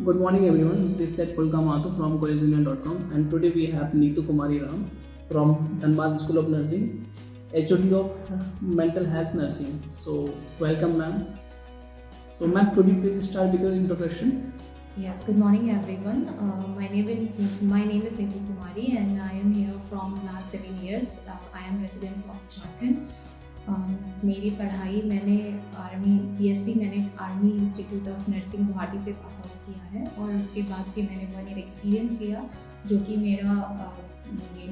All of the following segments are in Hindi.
Good morning everyone, this is Pulka Mathur from collegeunion.com and today we have Neetu Kumari Ram from Dhanbad School of Nursing, HOD of Mental Health Nursing. So welcome ma'am. So ma'am, could you please start with your introduction? Yes, good morning everyone. My name is Neetu Kumari and I am here from last 7 years. I am resident of Jharkhand. मेरी पढ़ाई मैंने BSc मैंने army institute of nursing Guwahati से पास आउट किया है और उसके बाद फिर मैंने 1 ईयर एक्सपीरियंस लिया जो कि मेरा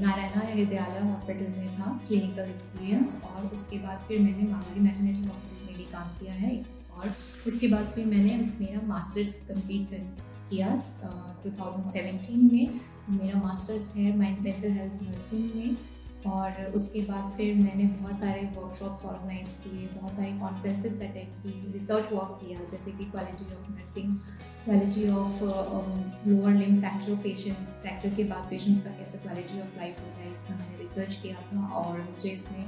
नारायणा हृदयालय हॉस्पिटल में था, क्लिनिकल एक्सपीरियंस। और उसके बाद फिर मैंने मारवाड़ी मैटरनिटी हॉस्पिटल में भी काम किया है और उसके बाद फिर मैंने मेरा मास्टर्स कंप्लीट किया 2017 में। मेरा मास्टर्स है मेंटल हेल्थ नर्सिंग में और उसके बाद फिर मैंने बहुत सारे वर्कशॉप्स ऑर्गेनाइज किए, बहुत सारी कॉन्फ्रेंसेस अटेंड की, रिसर्च वर्क किया, जैसे कि quality of nursing, quality of lower limb fracture के बाद पेशेंट्स का कैसे क्वालिटी ऑफ लाइफ होता है, इसका मैंने रिसर्च किया था। और मुझे इसमें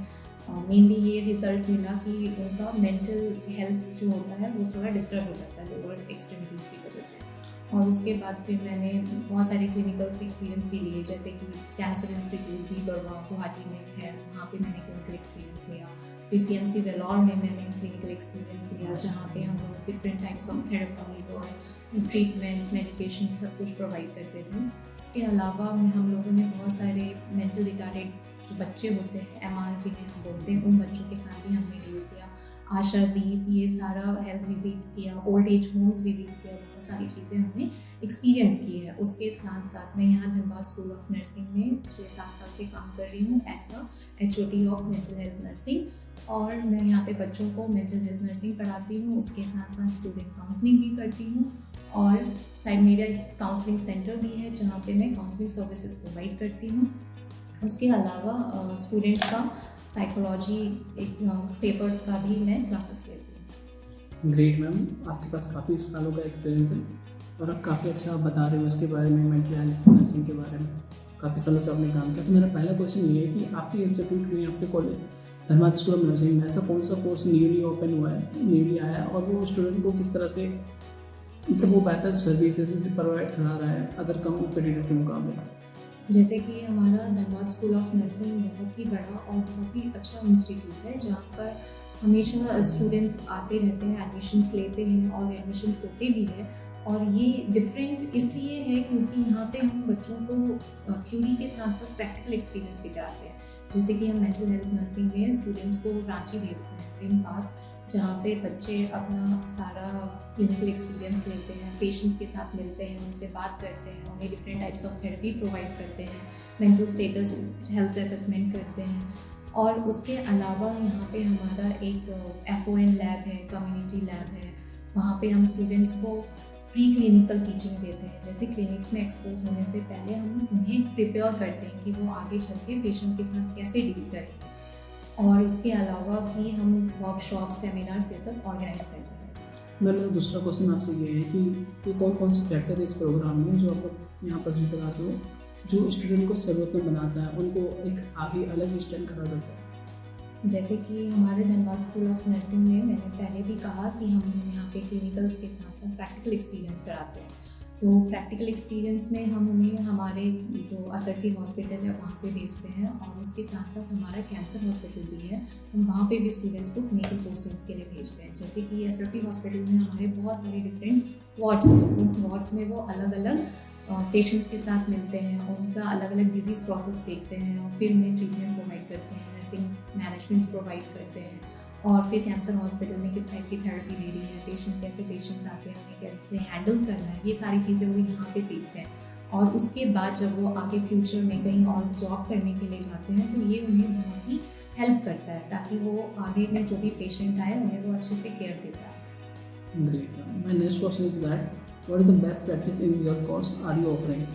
मेनली ये रिजल्ट मिला कि उनका मेंटल हेल्थ जो होता है वो थोड़ा डिस्टर्ब हो जाता है लोअर एक्सट्रीमिटीज़ की वजह से। और उसके बाद फिर मैंने बहुत सारे क्लिनिकल एक्सपीरियंस भी लिए, जैसे कि कैंसर इंस्टीट्यूट भी बड़वा गुवाहाटी में है, वहाँ पे मैंने क्लिनिकल एक्सपीरियंस लिया। फिर CMC वेलोर में मैंने क्लिनिकल एक्सपीरियंस लिया, जहाँ पे हम लोग डिफरेंट टाइप्स ऑफ थेरेपीज और ट्रीटमेंट, मेडिकेशन सब कुछ प्रोवाइड करते थे। उसके अलावा हम लोगों ने बहुत सारे मेंटल रिटार्डेड जो बच्चे होते हैं, MR जिन्हें हम बोलते हैं, उन बच्चों के साथ भी हमने डील किया। आशा दीप, ये सारा हेल्थ विजिट्स किया, ओल्ड एज होम्स विजिट किया, बहुत सारी चीज़ें हमने एक्सपीरियंस की है। उसके साथ साथ मैं यहाँ धनबाद स्कूल ऑफ नर्सिंग में 6-7 साल से काम कर रही हूँ as HOD of mental health nursing. और मैं यहाँ पे बच्चों को मेंटल हेल्थ नर्सिंग पढ़ाती हूँ, उसके साथ साथ स्टूडेंट काउंसलिंग भी करती हूँ और साइड मेरा काउंसलिंग सेंटर भी है जहाँ पे मैं काउंसलिंग सर्विसेज प्रोवाइड करती हूँ। उसके अलावा स्टूडेंट्स का साइकोलॉजी पेपर्स का भी मैं क्लासेस लेती हूँ। ग्रेट मैम, आपके पास काफ़ी सालों का एक्सपीरियंस है और आप काफ़ी अच्छा बता रहे हो उसके बारे में, मेंटल हेल्थ नर्सिंग के बारे में काफ़ी सालों से आपने काम किया। तो मेरा पहला क्वेश्चन ये है कि आपके इंस्टीट्यूट में, आपके college Dhanbad school of nursing में ऐसा कौन सा कोर्स न्यूली ओपन हुआ है, न्यूली आया है और वो स्टूडेंट को किस तरह से मतलब वो बेहतर सर्विसेज प्रोवाइड करा रहा है अदर कॉम्पिटिटर के मुकाबले? जैसे कि हमारा धनबाद स्कूल ऑफ नर्सिंग बहुत ही बड़ा और बहुत ही अच्छा इंस्टीट्यूट है जहाँ पर हमेशा स्टूडेंट्स आते रहते हैं, एडमिशन्स लेते हैं और एडमिशन्स होते भी हैं। और ये डिफरेंट इसलिए है क्योंकि यहाँ पे हम बच्चों को थ्योरी के साथ साथ प्रैक्टिकल एक्सपीरियंस भी कराते हैं। जैसे कि हम मेंटल हेल्थ नर्सिंग में स्टूडेंट्स को रांची भेजते हैं, प्रिम पास, जहाँ पे बच्चे अपना सारा क्लिनिकल एक्सपीरियंस लेते हैं, पेशेंट्स के साथ मिलते हैं, उनसे बात करते हैं, उन्हें different types of therapy provide करते हैं, मेंटल स्टेटस हेल्थ असेसमेंट करते हैं। और उसके अलावा यहाँ पे हमारा एक FON लैब है, कम्युनिटी लैब है, वहाँ पे हम स्टूडेंट्स को प्री क्लिनिकल टीचिंग देते हैं। जैसे क्लिनिक्स में एक्सपोज होने से पहले हम उन्हें प्रिपेयर करते हैं कि वो आगे चल के पेशेंट के साथ कैसे डील करेंगे। और उसके अलावा भी हम वर्कशॉप, सेमिनार्स ये सब ऑर्गेनाइज करते हैं। मेरा दूसरा क्वेश्चन आपसे ये है कि कौन कौन से फैक्टर है इस प्रोग्राम में जो आप यहाँ पर जो कराते हो जो स्टूडेंट को सर्वोत्तम बनाता है, उनको एक आगे अलग स्टैंड खड़ा करता है? जैसे कि हमारे धनबाद स्कूल ऑफ नर्सिंग में मैंने पहले भी कहा कि हम यहाँ पे क्लिनिकल्स के साथ साथ प्रैक्टिकल एक्सपीरियंस कराते हैं। तो प्रैक्टिकल एक्सपीरियंस में हम उन्हें हमारे जो असरफी हॉस्पिटल है वहाँ पे भेजते हैं और उसके साथ साथ हमारा कैंसर हॉस्पिटल भी है, हम वहाँ पे भी स्टूडेंट्स को क्लिनिकल पोस्टिंग्स के लिए भेजते हैं। जैसे कि असरफी हॉस्पिटल में हमारे बहुत सारे डिफरेंट वार्ड्स हैं, उन वार्ड्स में वो अलग अलग पेशेंट्स के साथ मिलते हैं, उनका अलग अलग डिजीज़ प्रोसेस देखते हैं और फिर उन्हें ट्रीटमेंट प्रोवाइड करते हैं, नर्सिंग मैनेजमेंट्स प्रोवाइड करते हैं। और फिर कैंसर हॉस्पिटल में किस टाइप की थेरेपी दे रही है, कैसे पेशेंट्स आते हैं, उन्हें कैसे हैंडल करना है, ये सारी चीज़ें वो यहाँ पे सीखते हैं। और उसके बाद जब वो आगे फ्यूचर में कहीं और जॉब करने के लिए जाते हैं तो ये उन्हें बहुत ही हेल्प करता है ताकि वो आगे में जो भी पेशेंट आए उन्हें वो अच्छे से केयर देता है। Great. My next question is that what is the best practice in your course are you offering?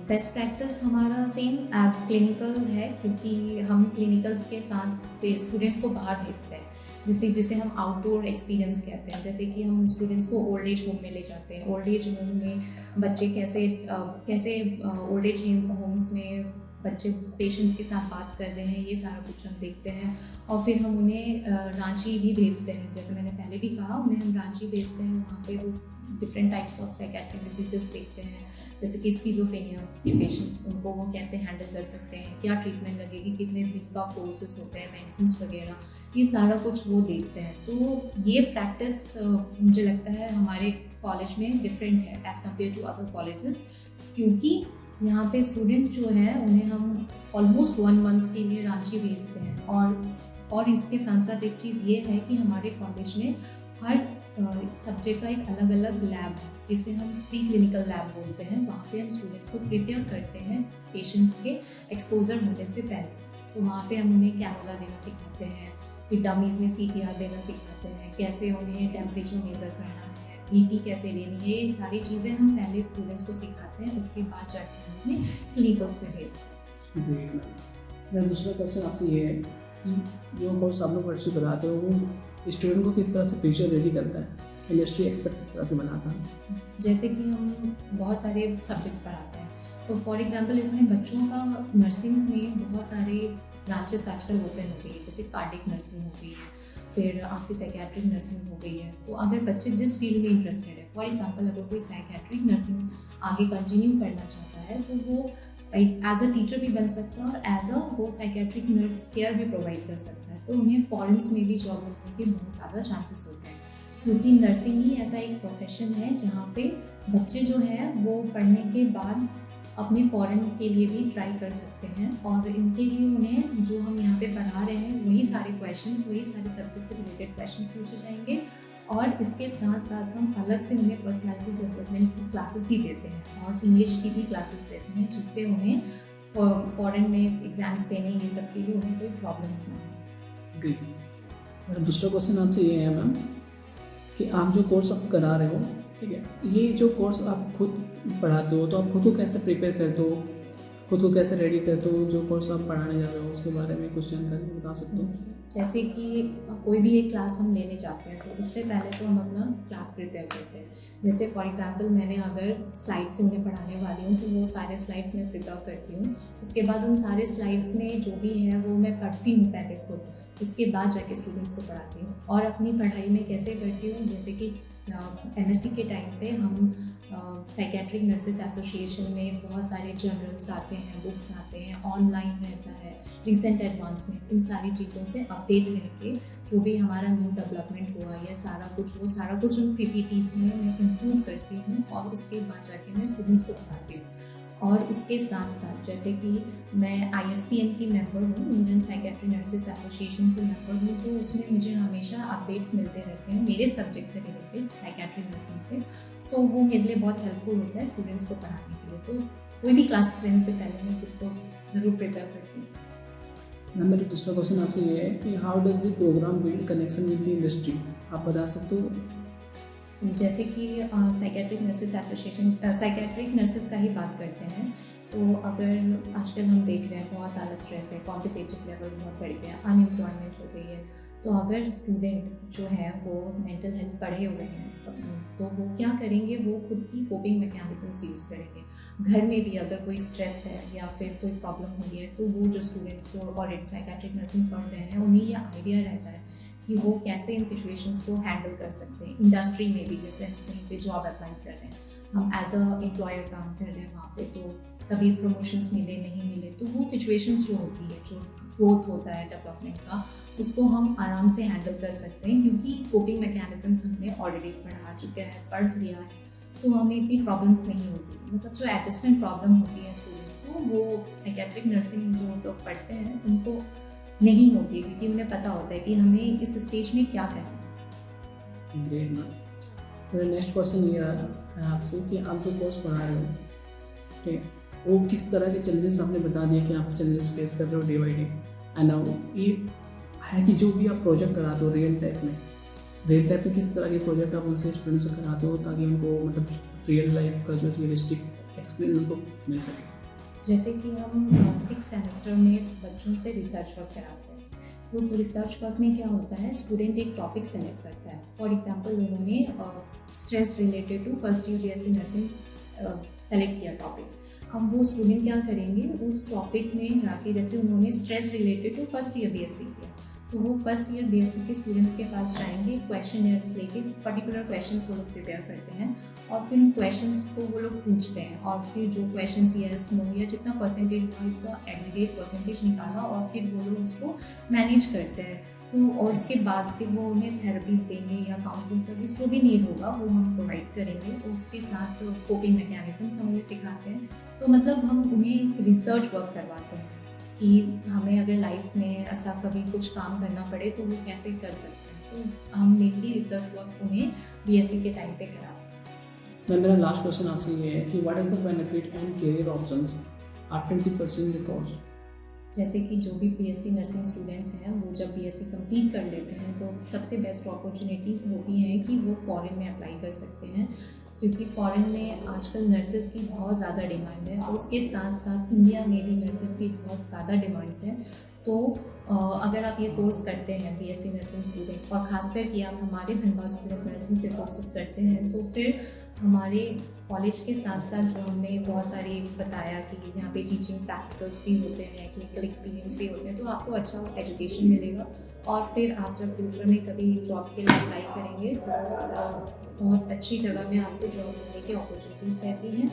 Best practice हमारा सेम एज क्लिनिकल है क्योंकि हम क्लिनिकल्स के साथ स्टूडेंट्स को बाहर भेजते हैं, जिसे हम आउटडोर एक्सपीरियंस कहते हैं। जैसे कि हम स्टूडेंट्स को ओल्ड एज होम में ले जाते हैं, ओल्ड एज होम में बच्चे कैसे ओल्ड एज होम्स में बच्चे पेशेंट्स के साथ बात कर रहे हैं, ये सारा कुछ हम देखते हैं। और फिर हम उन्हें रांची भी भेजते हैं, जैसे मैंने पहले भी कहा, उन्हें हम रांची भेजते हैं। वहाँ पे वो different types of psychiatric diseases देखते हैं, जैसे कि स्किज़ोफ्रेनिया के पेशेंट्स, उनको वो कैसे हैंडल कर सकते हैं, क्या ट्रीटमेंट लगेगी, कितने दिन का कोर्सेज होते हैं, मेडिसिन वगैरह, ये सारा कुछ वो देखते हैं। तो ये प्रैक्टिस मुझे लगता है हमारे कॉलेज में डिफरेंट है as compare to other colleges, क्योंकि यहाँ पे स्टूडेंट्स जो है उन्हें हम ऑलमोस्ट 1 मंथ के लिए रांची भेजते हैं। और इसके साथ साथ एक चीज़ ये है कि हमारे कॉलेज में हर सब्जेक्ट का एक अलग अलग लैब है, जिसे हम प्री क्लिनिकल लैब बोलते हैं। वहाँ पे हम स्टूडेंट्स को प्रिपेयर करते हैं पेशेंट्स के एक्सपोजर होने से पहले। तो वहाँ पे हम उन्हें कैनोला देना सिखाते हैं, फिर डमीज़ में CPR देना सिखाते हैं, कैसे उन्हें टेम्परेचर मेज़र करना है, BP कैसे लेनी है, ये सारी चीज़ें हम पहले स्टूडेंट्स को सिखाते हैं, उसके बाद जाके हम उन्हें क्लिनिकल्स में भेजते हैं। मेरा दूसरा क्वेश्चन आपसे ये है कि जो कोर्स आप लोग परस्यू कराते हो वो स्टूडेंट को किस तरह से फ्यूचर रेडी करता है, इंडस्ट्री एक्सपर्ट किस तरह से बनाता है? जैसे कि हम बहुत सारे सब्जेक्ट्स पढ़ाते हैं, तो फॉर एग्जांपल इसमें बच्चों का नर्सिंग में बहुत सारे ब्रांचेस आजकल ओपन हो गई है, जैसे कार्डिक नर्सिंग हो गई है, फिर आपकी साइकेट्रिक नर्सिंग हो गई है। तो अगर बच्चे जिस फील्ड में इंटरेस्टेड है, फॉर एग्जांपल अगर कोई साइकेट्रिक नर्सिंग आगे कंटिन्यू करना चाहता है, तो वो एज अ टीचर भी बन सकता है और एज अ वो साइकेट्रिक नर्स केयर भी प्रोवाइड कर सकता है। तो उन्हें फॉरेन्स में भी जॉब मिलने के बहुत ज़्यादा चांसेस होते हैं, क्योंकि नर्सिंग ही ऐसा एक प्रोफेशन है जहाँ पे बच्चे जो हैं वो पढ़ने के बाद अपने फॉरेन के लिए भी ट्राई कर सकते हैं। और इनके लिए उन्हें जो हम यहाँ पे पढ़ा रहे हैं वही सारे क्वेश्चंस, वही सारे सब्जेक्ट से रिलेटेड क्वेश्चंस पूछे जाएंगे। और इसके साथ साथ हम अलग से उन्हें पर्सनालिटी डेवलपमेंट की क्लासेस भी देते हैं और इंग्लिश की भी क्लासेस देते हैं, जिससे उन्हें फॉरेन में एग्ज़ाम्स देने ये सब के लिए उन्हें कोई प्रॉब्लम्स ना हो। मेरा दूसरा क्वेश्चन आपसे ये है मैम कि आप जो कोर्स आप करा रहे हो, ठीक है, ये जो कोर्स आप खुद पढ़ाते हो, तो आप खुद को कैसे प्रिपेयर करते हो, खुद को कैसे रेडी करते हो? जो कोर्स आप पढ़ाने जा रहे हो उसके बारे में कुछ जानकारी बता सकते हो? जैसे कि कोई भी एक क्लास हम लेने जाते हैं तो उससे पहले तो हम अपना क्लास प्रिपेयर करते हैं। जैसे फॉर एग्जांपल मैंने अगर स्लाइड्स से उन्हें पढ़ाने वाली हूँ तो वो सारे स्लाइड्स मैं प्रिपेयर करती हूँ। उसके बाद उन सारे स्लाइड्स में जो भी है वो मैं पढ़ती हूँ पहले खुद, उसके बाद जाके स्टूडेंट्स को पढ़ाती हूँ। और अपनी पढ़ाई में कैसे करती हूँ, जैसे कि MSc के टाइम पे हम साइकेट्रिक नर्सेस एसोसिएशन में बहुत सारे जर्नल्स आते हैं, बुक्स आते हैं, ऑनलाइन रहता है, रिसेंट एडवांसमेंट, इन सारी चीज़ों से अपडेट रह के जो भी हमारा न्यू डेवलपमेंट हुआ या वो सारा कुछ उन PPTs में मैं इंक्लूड करती हूँ और उसके बाद जाके मैं स्टूडेंट्स को पढ़ाती हूँ। और उसके साथ साथ जैसे कि मैं ISPN की मेंबर हूँ, इंडियन साइकेट्रिक नर्सेस एसोसिएशन की मेंबर हूँ, तो उसमें मुझे हमेशा अपडेट्स मिलते रहते हैं मेरे सब्जेक्ट से रिलेटेड, साइकेट्रिक नर्सिंग से। सो वो मेरे लिए बहुत हेल्पफुल होता है स्टूडेंट्स को पढ़ाने के लिए। तो कोई भी क्लासेस लेने से पहले मैं खुद को ज़रूर प्रिपेयर करती हूँ। मैम मेरा दूसरा क्वेश्चन आपसे ये है कि how does the program build connection with the industry, आप बता सकते हो? जैसे कि psychiatric nurses association, psychiatric nurses का ही बात करते हैं, तो अगर आजकल हम देख रहे हैं बहुत सारा स्ट्रेस है, कॉम्पिटिटिव लेवल बहुत बढ़ गया, अनएम्प्लॉयमेंट हो गई है, तो अगर स्टूडेंट जो है वो मेंटल हेल्थ पढ़े हुए हैं तो वो क्या करेंगे, वो खुद की कोपिंग मैकेनिज्म्स यूज़ करेंगे। घर में भी अगर कोई स्ट्रेस है या फिर कोई प्रॉब्लम हुई है तो वो जो स्टूडेंट्स जो ऑलरेडी साइकेट्रिक नर्सिंग पढ़ रहे हैं उन्हें ये आइडिया रहता है कि वो कैसे इन सिचुएशंस को हैंडल कर सकते हैं। इंडस्ट्री में भी जैसे हम कहीं पे जॉब अप्लाई कर रहे हैं, हम एज अ एम्प्लॉयर काम कर रहे हैं वहाँ पे, तो कभी प्रमोशंस मिले नहीं मिले, तो वो सिचुएशंस जो होती है, जो ग्रोथ होता है डेवलपमेंट का, उसको हम आराम से हैंडल कर सकते हैं, क्योंकि कोपिंग मैकेनिज्म्स हमने ऑलरेडी पढ़ा चुके हैं, पढ़ लिया है, तो हमें इतनी प्रॉब्लम्स नहीं होती। मतलब जो एडजस्टमेंट प्रॉब्लम होती है स्टूडेंट्स को, वो साइकेट्रिक नर्सिंग जो लोग पढ़ते हैं उनको नहीं होती है, क्योंकि उन्हें पता होता है कि हमें इस स्टेज में क्या करना है। Great ma'am. मेरा नेक्स्ट क्वेश्चन ये है आपसे कि आप जो कोर्स पढ़ा रहे हो, ठीक है, वो किस तरह के चैलेंजेस आपने बता दिया कि आप चैलेंजेस फेस कर रहे हो डे बाई डे, एंड ये है कि जो भी आप प्रोजेक्ट कराते हो रियल टाइप में किस तरह के प्रोजेक्ट आप उनसे स्टूडेंट्स से कराते हो ताकि उनको मतलब रियल लाइफ का जो रियलिस्टिक एक्सपीरियंस उनको मिल सके? जैसे कि हम 6 सेमेस्टर में बच्चों से रिसर्च वर्क कराते हैं। उस रिसर्च वर्क में क्या होता है, स्टूडेंट एक टॉपिक सेलेक्ट करता है। फॉर एग्जांपल उन्होंने stress related to first year BSc nursing select किया टॉपिक। अब वो स्टूडेंट क्या करेंगे, उस टॉपिक में जाके, जैसे उन्होंने stress related to first year BSc किया, तो वो फर्स्ट ईयर बीएससी के स्टूडेंट्स के पास जाएंगे, क्वेश्चनर्स लेके पर्टिकुलर क्वेश्चंस वो लोग प्रिपेयर करते हैं और फिर उन क्वेश्चंस को वो लोग पूछते हैं और फिर जो क्वेश्चंस यस नो या जितना परसेंटेज हुआ इसका एग्रीगेट परसेंटेज निकाला और फिर वो लोग उसको मैनेज करते हैं। तो और उसके बाद फिर वो उन्हें थेरेपीज़ देंगे या काउंसलिंग सर्विस जो भी नीड होगा वो हम प्रोवाइड करेंगे। उसके साथ कोपिंग मैकेनिज्म्स हम उन्हें सिखाते हैं। तो मतलब हम उन्हें रिसर्च वर्क करवाते हैं कि हमें अगर लाइफ में ऐसा कभी कुछ काम करना पड़े तो वो कैसे कर सकते हैं। तो हम मेनली रिसर्च वर्क उन्हें बीएससी के टाइम पे कराते हैं। मेरा लास्ट क्वेश्चन आपसे ये है कि what is the benefit and career options after the pursuing the course. जैसे कि जो भी बीएससी नर्सिंग स्टूडेंट्स हैं वो जब बीएससी कंप्लीट कर लेते हैं तो सबसे बेस्ट अपॉर्चुनिटीज़ होती हैं कि वो फॉरेन में अप्लाई कर सकते हैं, क्योंकि फॉरेन में आजकल नर्सेज़ की बहुत ज़्यादा डिमांड है और उसके साथ साथ इंडिया में भी नर्सेज़ की बहुत ज़्यादा डिमांड्स हैं। तो अगर आप ये कोर्स करते हैं बीएससी नर्सिंग स्टूडेंट और ख़ासकर कि आप हमारे धनबाद स्कूल ऑफ नर्सिंग से कोर्सेज करते हैं तो फिर हमारे कॉलेज के साथ साथ जो हमने बहुत सारे बताया कि यहाँ पे टीचिंग प्रैक्टिकल्स भी होते हैं, क्लिनिकल एक्सपीरियंस भी होते हैं, तो आपको अच्छा एजुकेशन मिलेगा और फिर आप जब फ्यूचर में कभी जॉब के लिए अप्लाई करेंगे तो बहुत अच्छी जगह में आपको जॉब मिलने की अपॉर्चुनिटीज़ रहती हैं।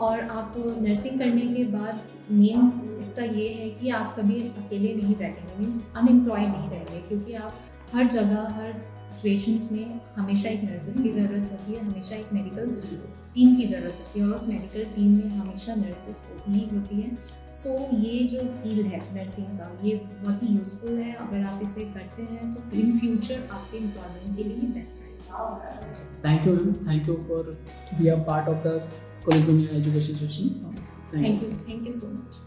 और आप नर्सिंग करने के बाद मेन इसका ये है कि आप कभी अकेले नहीं बैठेंगे, मीन्स अनएम्प्लॉयड नहीं रहेंगे, क्योंकि आप हर जगह हर सिचुएशंस में हमेशा एक नर्सेस की ज़रूरत होती है, हमेशा एक मेडिकल टीम की ज़रूरत होती है और उस मेडिकल टीम में हमेशा नर्सेस होती ही होती है। सो ये जो फील्ड है नर्सिंग का ये बहुत ही यूज़फुल है। अगर आप इसे करते हैं तो इन फ्यूचर आपके एम्प्लॉयमेंट के लिए बेस्ट है। Thank you, ma'am. Thank you for be a part of the College Dunia education session. Thank you so much.